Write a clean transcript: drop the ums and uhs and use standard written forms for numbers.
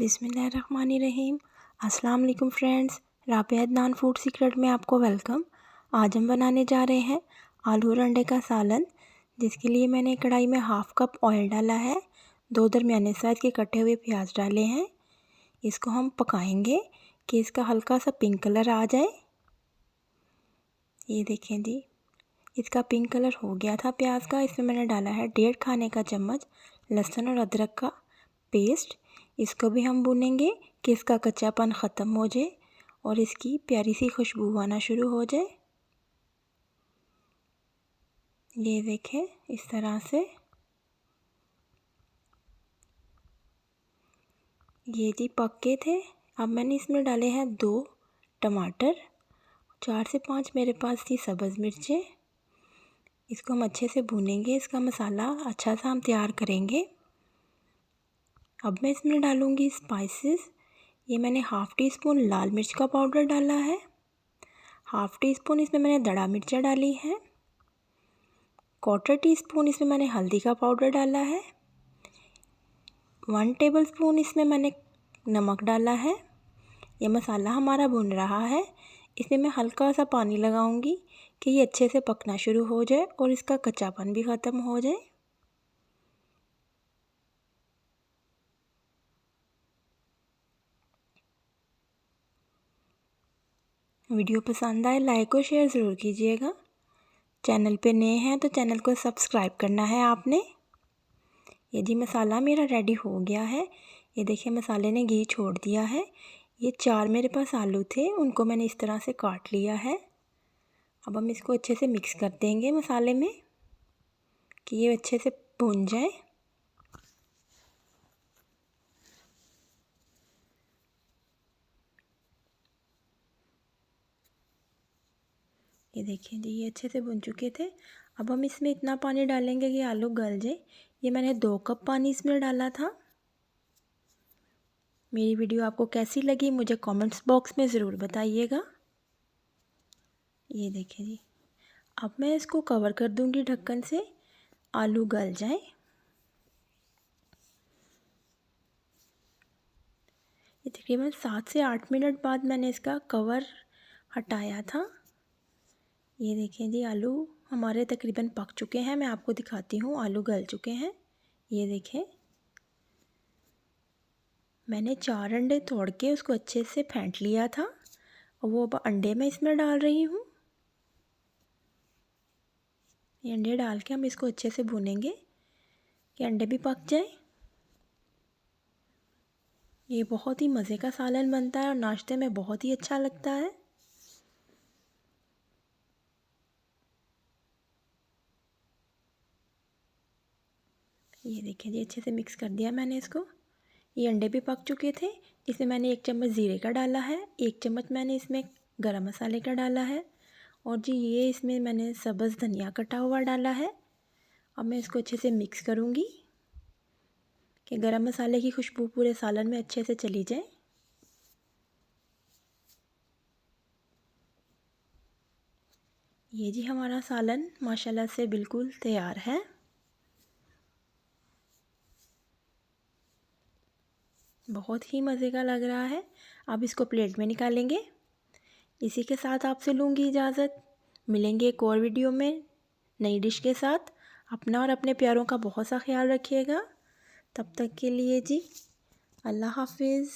बिस्मिल्लाहिर्रहमानिर्रहीम। अस्सलाम वालेकुम friends, Rabia Adnan food secret में आपको वेलकम। आज हम बनाने जा रहे हैं आलू और अंडे का सालन, जिसके लिए मैंने कढ़ाई में हाफ़ कप ऑयल डाला है। 2 दरमियाने साइज़ के कटे हुए प्याज डाले हैं। इसको हम पकाएंगे कि इसका हल्का सा पिंक कलर आ जाए। ये देखें जी, इसका पिंक कलर हो गया था प्याज का। इसमें मैंने डाला है 1.5 खाने का चम्मच लहसुन और अदरक का पेस्ट। इसको भी हम भूनेंगे कि इसका कच्चापन ख़त्म हो जाए और इसकी प्यारी सी खुशबू आना शुरू हो जाए। ये देखें, इस तरह से। ये जी पक के थे। अब मैंने इसमें डाले हैं 2 टमाटर, 4 से 5 मेरे पास थी सब्ज़ मिर्चें। इसको हम अच्छे से भूनेंगे, इसका मसाला अच्छा सा हम तैयार करेंगे। अब मैं इसमें डालूँगी स्पाइसेस। ये मैंने हाफ़ टी स्पून लाल मिर्च का पाउडर डाला है। हाफ़ टी स्पून इसमें मैंने दड़ा मिर्चा डाली है। 1/4 टीस्पून इसमें मैंने हल्दी का पाउडर डाला है। 1 टेबलस्पून इसमें मैंने नमक डाला है। ये मसाला हमारा भुन रहा है। इसमें मैं हल्का सा पानी लगाऊंगी कि ये अच्छे से पकना शुरू हो जाए और इसका कच्चापन भी ख़त्म हो जाए। वीडियो पसंद आए लाइक और शेयर ज़रूर कीजिएगा। चैनल पे नए हैं तो चैनल को सब्सक्राइब करना है आपने। ये जी मसाला मेरा रेडी हो गया है। ये देखिए मसाले ने घी छोड़ दिया है। ये 4 मेरे पास आलू थे, उनको मैंने इस तरह से काट लिया है। अब हम इसको अच्छे से मिक्स कर देंगे मसाले में कि ये अच्छे से भुन जाए। ये देखिए जी, ये अच्छे से भुन चुके थे। अब हम इसमें इतना पानी डालेंगे कि आलू गल जाए। ये मैंने 2 कप पानी इसमें डाला था। मेरी वीडियो आपको कैसी लगी मुझे कमेंट्स बॉक्स में ज़रूर बताइएगा। ये देखिए जी, अब मैं इसको कवर कर दूंगी ढक्कन से, आलू गल जाए। ये तकरीबन 7 से 8 मिनट बाद मैंने इसका कवर हटाया था। ये देखें जी, आलू हमारे तकरीबन पक चुके हैं। मैं आपको दिखाती हूँ, आलू गल चुके हैं। ये देखें, मैंने 4 अंडे तोड़ के उसको अच्छे से फेंट लिया था और वो अब अंडे मैं इसमें डाल रही हूँ। ये अंडे डाल के हम इसको अच्छे से भूनेंगे कि अंडे भी पक जाए। ये बहुत ही मज़े का सालन बनता है और नाश्ते में बहुत ही अच्छा लगता है। ये देखिए जी, अच्छे से मिक्स कर दिया मैंने इसको। ये अंडे भी पक चुके थे। इसमें मैंने 1 चम्मच ज़ीरे का डाला है, 1 चम्मच मैंने इसमें गरम मसाले का डाला है और जी ये इसमें मैंने सब्ज़ धनिया कटा हुआ डाला है। अब मैं इसको अच्छे से मिक्स करूँगी कि गरम मसाले की खुशबू पूरे सालन में अच्छे से चली जाए। ये जी हमारा सालन माशाल्लाह से बिल्कुल तैयार है। बहुत ही मज़े का लग रहा है। अब इसको प्लेट में निकालेंगे। इसी के साथ आपसे लूँगी इजाज़त। मिलेंगे एक और वीडियो में नई डिश के साथ। अपना और अपने प्यारों का बहुत सा ख्याल रखिएगा। तब तक के लिए जी अल्लाह हाफिज़।